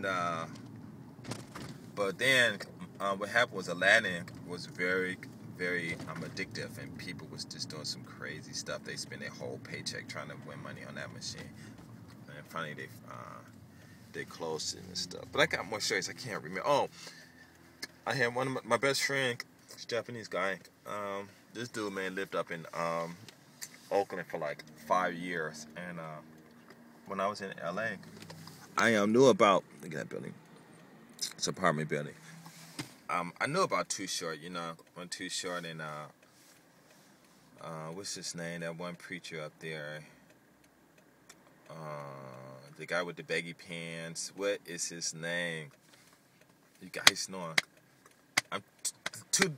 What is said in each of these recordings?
And but then what happened was Aladdin was very, very addictive, and people was just doing some crazy stuff. They spent their whole paycheck trying to win money on that machine, and finally they closed it and stuff. But I got more stories. I can't remember. Oh, I had one of my best friend, this Japanese guy. This dude, man, lived up in Oakland for like 5 years, and when I was in LA, I knew about, look at that building. It's an apartment building. I knew about Too Short, when Too Short and what's his name? That one preacher up there, the guy with the baggy pants. What is his name? You guys know. I'm too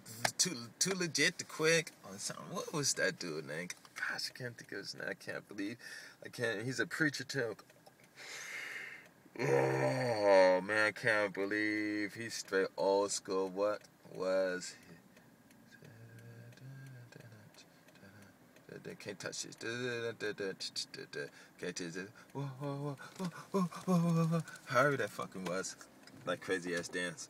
legit to quick. What was that dude name? Gosh, I can't think of his name. I can't believe I can't. He's a preacher too. Oh man, I can't believe he's straight old school. What was he? Can't touch this. Can't touch this. However that fucking was. Like crazy ass dance.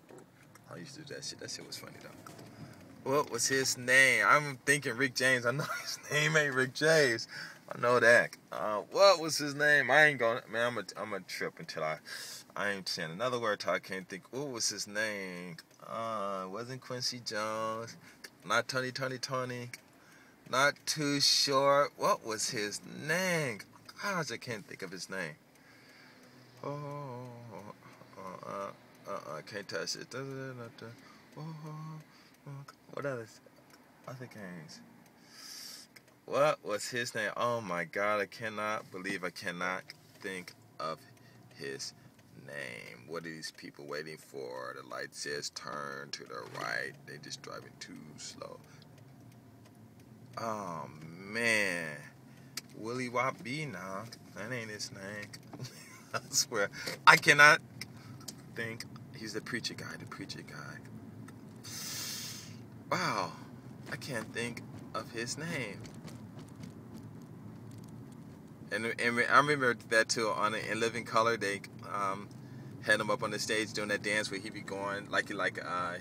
I used to do that shit. That shit was funny though. What was his name? I'm thinking Rick James. I know his name ain't Rick James. I know that. What was his name? I ain't gonna, man, I'm a trip until I ain't saying another word till I can't think. What was his name? It wasn't Quincy Jones. Not Tony. Not Too Short. What was his name? Gosh, I can't think of his name. Can't touch it. What others? Other games. What was his name? Oh my God, I cannot believe I cannot think of his name. What are these people waiting for? The light says turn to the right. They just driving too slow. Oh man. Willie Wop B now. That ain't his name. I swear. I cannot think. He's the preacher guy. Wow. I can't think of his name. And I remember that too. In Living Color, they had him up on the stage doing that dance where he be going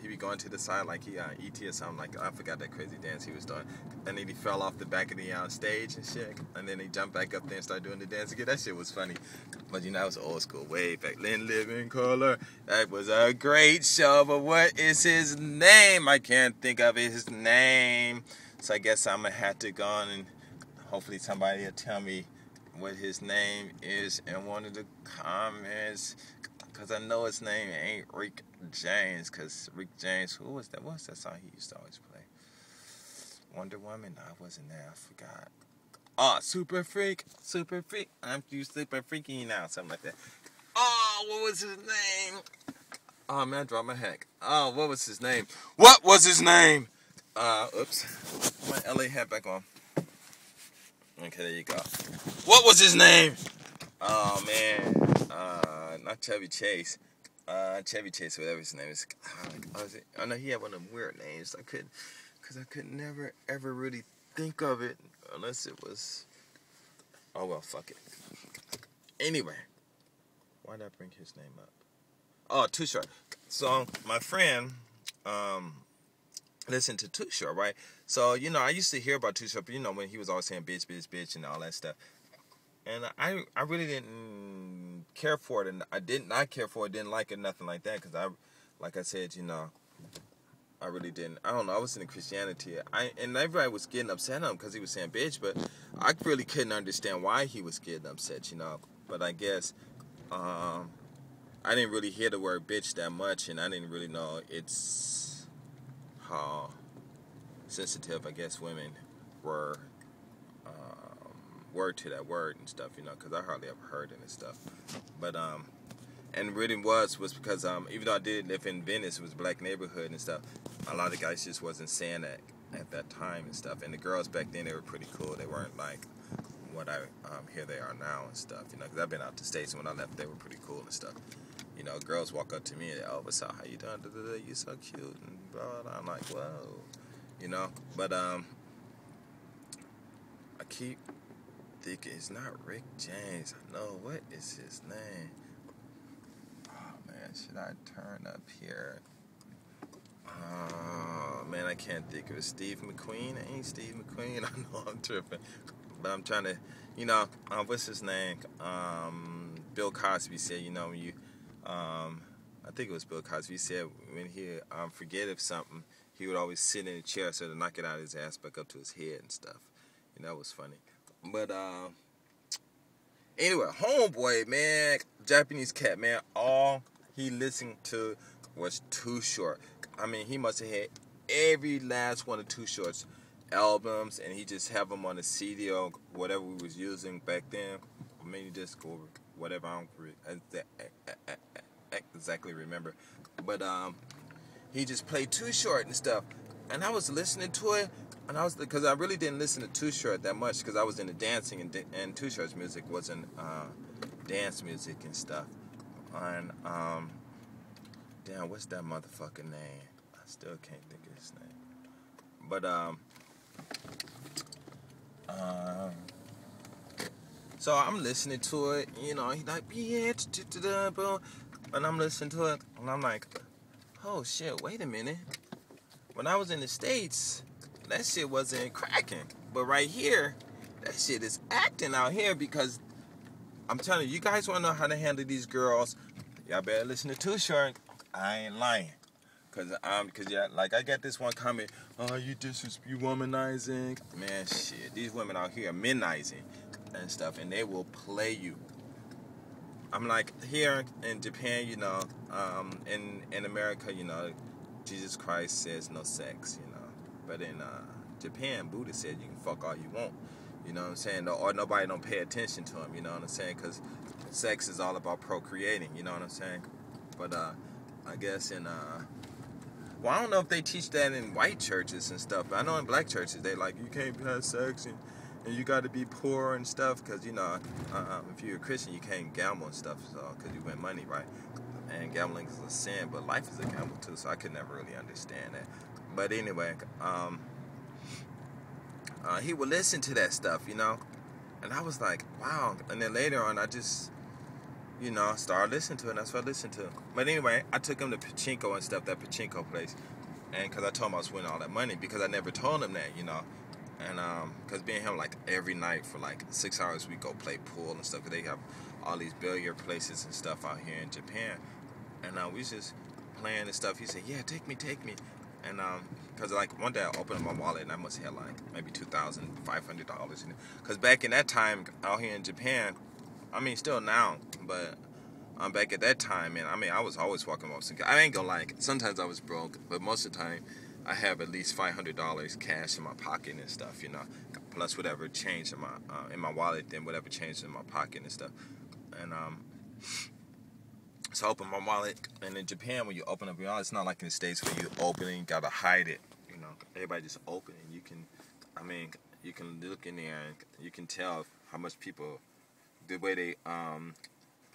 he be going to the side like he E.T. or something, like I forgot that crazy dance he was doing. And then he fell off the back of the stage and shit. And then he jumped back up there and started doing the dance again. That shit was funny. But that was old school, way back then. Living Color. That was a great show. But what is his name? I can't think of his name. So I guess I'm gonna have to go on and hopefully somebody will tell me what his name is in one of the comments, because I know his name ain't Rick James, because Rick James, who was that? What's that song he used to always play? Wonder Woman? No, I wasn't there. I forgot. Oh, Super Freak. I'm too super freaky now. Something like that. Oh, what was his name? Oh, man, I dropped my hack. Oh, what was his name? Oops. My LA hat back on. Okay, there you go. What was his name? Oh, man. Not Chevy Chase. Chevy Chase, whatever his name is. I know he had one of them weird names. I could never, ever really think of it unless it was... Oh, well, fuck it. Anyway. Why did I bring his name up? Oh, Too Short. So, my friend... listen to Too Short, right? So, I used to hear about Too Short, but, when he was always saying bitch, and all that stuff. And I really didn't care for it, and I did not care for it, didn't like it, nothing like that, because like I said, I really didn't, I don't know, I was into Christianity, and everybody was getting upset at him because he was saying bitch, but I really couldn't understand why he was getting upset, but I guess, I didn't really hear the word bitch that much, and I didn't really know how sensitive, I guess, women were word to that word and stuff, because I hardly ever heard it and stuff. But and really was because even though I did live in Venice, it was a black neighborhood and stuff. A lot of guys just wasn't saying that at that time and stuff. And the girls back then, they were pretty cool. They weren't like what I here they are now and stuff. Because I've been out to States, and when I left, they were pretty cool and stuff. Girls walk up to me and oh, what's up? How you doing? You so cute and blah, blah, blah. I'm like, whoa, But I keep thinking it's not Rick James. I know, what is his name? Oh should I turn up here? Oh, man, I can't think of it. Steve McQueen? Ain't Steve McQueen? I know I'm tripping. But I'm trying to, what's his name? Bill Cosby said, when you, I think it was Bill Cosby, said when he forget of something, he would always sit in a chair so to knock it out of his ass back up to his head and stuff. That was funny. But, anyway, homeboy, man, Japanese cat, man, all he listened to was Too Short. I mean, he must have had every last one of Too Short's albums, and he just have them on a CD or whatever we was using back then. Or maybe just go over whatever, I don't exactly remember. But he just played Too Short and stuff, and I was listening to it, and because I really didn't listen to Too Short that much because I was into dancing, and Too Short's music wasn't dance music and stuff. And damn, what's that motherfucker name? I still can't think of his name. But so I'm listening to it, he like, yeah, and I'm listening to it, and I'm like, oh shit, wait a minute. When I was in the States, that shit wasn't cracking. But right here, that shit is acting out here because I'm telling you, you guys want to know how to handle these girls, y'all better listen to Too Short. I ain't lying. Cause yeah, like I got this one comment, oh, you womanizing. Man, shit, these women out here are menizing and stuff, and they will play you. I'm like, here in Japan, in America, Jesus Christ says no sex, But in Japan, Buddha said you can fuck all you want. You know what I'm saying? Or nobody don't pay attention to him, you know what I'm saying? Because sex is all about procreating, you know what I'm saying? But I guess well, I don't know if they teach that in white churches and stuff, but I know in black churches, they like, you can't have sex and you got to be poor and stuff, because, if you're a Christian, you can't gamble and stuff, so because you win money, right? And gambling is a sin, but life is a gamble too, so I could never really understand that. But anyway, he would listen to that stuff, and I was like, wow. And then later on, I just, started listening to it, and that's what I listened to. But anyway, I took him to Pachinko and stuff, that Pachinko place, and because I told him I was winning all that money, because I never told him that, and because being him, like, every night for, like, 6 hours, we go play pool and stuff, because they have all these billiard places and stuff out here in Japan, and we was just playing and stuff. He said, yeah, take me, and because, like, one day I opened my wallet, and I must have, like, maybe $2,500 in it, because back in that time, out here in Japan, I mean, still now, but back at that time, man, I mean, I was always walking off. I ain't gonna lie, sometimes I was broke, but most of the time, I have at least $500 cash in my pocket and stuff, plus whatever change in my wallet, then whatever change in my pocket and stuff. And so I opened my wallet, and in Japan, when you open up your wallet, it's not like in the States where you open it and you gotta hide it, Everybody just open it. You can look in there and you can tell how much people, the way they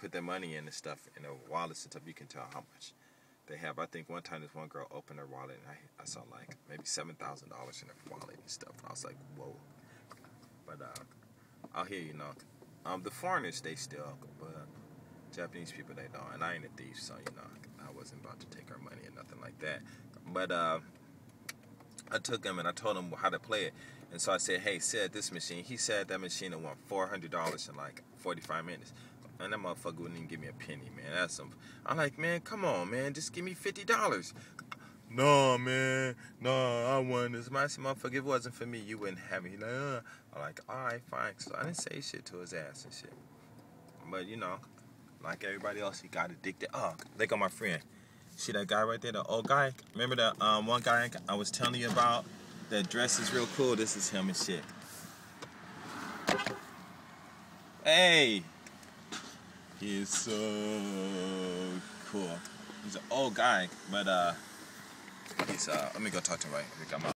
put their money in and stuff in their wallets and stuff, you can tell how much they have. I think one time this one girl opened her wallet, and I saw like maybe $7,000 in her wallet and stuff. And I was like, whoa. But out here, the foreigners, they still, but Japanese people, they don't. And I ain't a thief, so I wasn't about to take her money or nothing like that. But I took him and I told him how to play it. And so I said, hey, set this machine. He said that machine won $400 in like 45 minutes. And that motherfucker wouldn't even give me a penny, man. That's some. I'm like, man, come on, man. Just give me $50. No, man. No, I won this. I said, motherfucker, if it wasn't for me, you wouldn't have me. He's like, I'm like, all right, fine. So I didn't say shit to his ass and shit. But, like everybody else, he got addicted. Oh, they got my friend. See that guy right there, the old guy? Remember that one guy I was telling you about that dress is real cool? This is him and shit. Hey! He is so cool. He's an old guy, but he's let me go talk to him right quick.